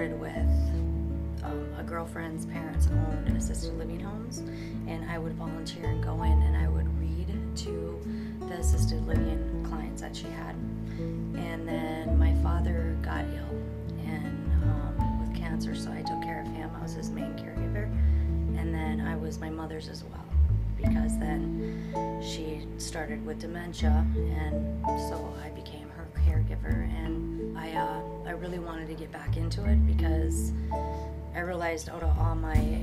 started with a girlfriend's parents owned assisted living homes, and I would volunteer and go in and I would read to the assisted living clients that she had. And then my father got ill and with cancer, so I took care of him. I was his main caregiver, and then I was my mother's as well, because then she started with dementia, and so I became her caregiver. And I really wanted to get back into it because I realized out of all my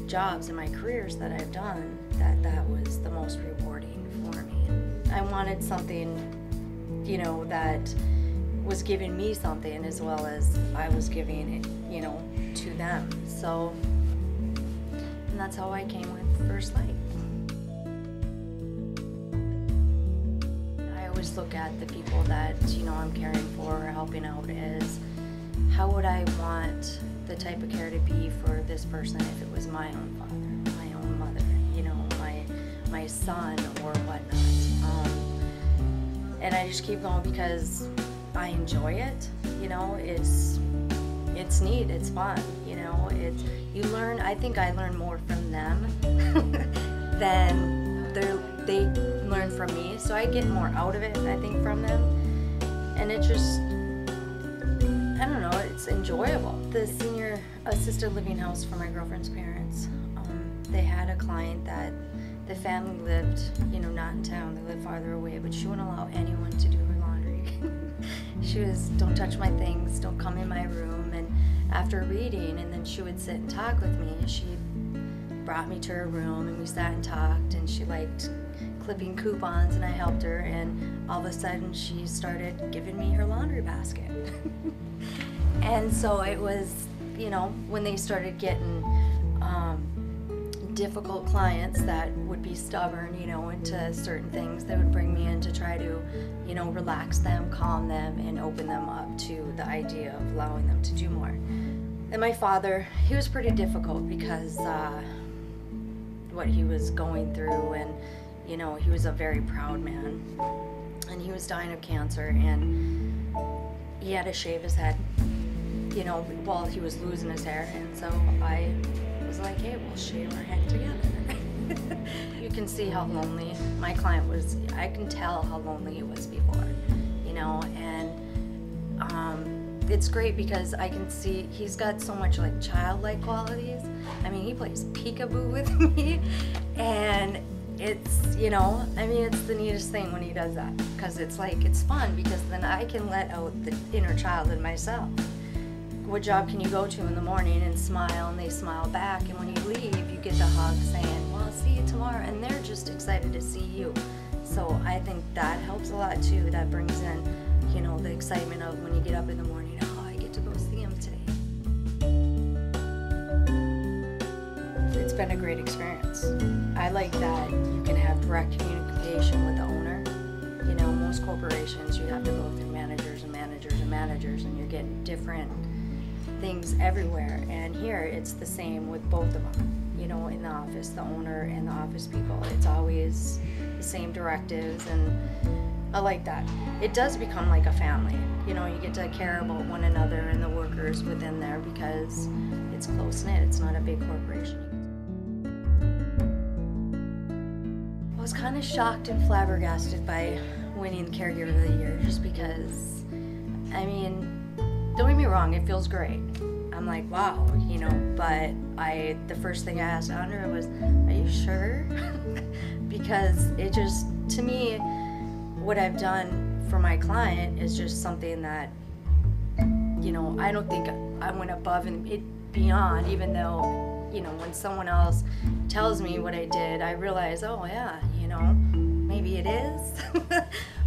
jobs and my careers that I've done, that was the most rewarding for me. I wanted something, you know, that was giving me something as well as I was giving it, you know, to them. So, and that's how I came with FirstLight. I always look at the people that, you know, I'm caring for or helping out as, how would I want the type of care to be for this person if it was my own father, my own mother, you know, my son or whatnot. And I just keep going because I enjoy it. You know, it's neat, it's fun. You know, you learn. I think I learn more from them than they learn from me. So I get more out of it, I think, from them. And it just, I don't know, it's enjoyable. The senior assisted living house for my girlfriend's parents, they had a client that the family lived, you know, not in town, they lived farther away, but she wouldn't allow anyone to do her laundry. She was, don't touch my things, don't come in my room. And after reading, and then she would sit and talk with me, she brought me to her room and we sat and talked, and she liked clipping coupons and I helped her, and all of a sudden she started giving me her laundry basket. And so it was, you know, when they started getting difficult clients that would be stubborn, you know, into certain things, they would bring me in to try to, you know, relax them, calm them, and open them up to the idea of allowing them to do more. And my father, he was pretty difficult because what he was going through, and, you know, he was a very proud man, and he was dying of cancer, and he had to shave his head, you know, while he was losing his hair. And so I was like, hey, we'll shave our head together. You can see how lonely my client was. I can tell how lonely he was before, you know, and it's great because I can see he's got so much like childlike qualities. I mean, he plays peekaboo with me, and it's, you know, I mean, it's the neatest thing when he does that, because it's like, it's fun, because then I can let out the inner child in myself. What job can you go to in the morning and smile, and they smile back, and when you leave, you get the hug saying, well, I'll see you tomorrow, and they're just excited to see you. So I think that helps a lot too. That brings in, you know, the excitement of when you get up in the morning, oh, I get to go see him today. It's been a great experience. I like that you can have direct communication with the owner. You know, most corporations, you have to go through managers and managers and managers, and you're getting different things everywhere. And here it's the same with both of them. You know, in the office, the owner and the office people, it's always the same directives, and I like that. It does become like a family. You know, you get to care about one another and the workers within there because it's close-knit. It's not a big corporation. I was kind of shocked and flabbergasted by winning the Caregiver of the Year, just because, I mean, don't get me wrong, it feels great. I'm like, wow, you know, but the first thing I asked Andrea was, are you sure? Because it just, to me, what I've done for my client is just something that, you know, I don't think I went above and beyond, even though, you know, when someone else tells me what I did, I realize, oh yeah, you know, maybe it is.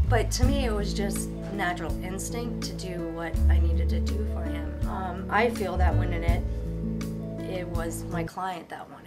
But to me, it was just natural instinct to do what I needed to do for him. I feel that winning it was my client that won.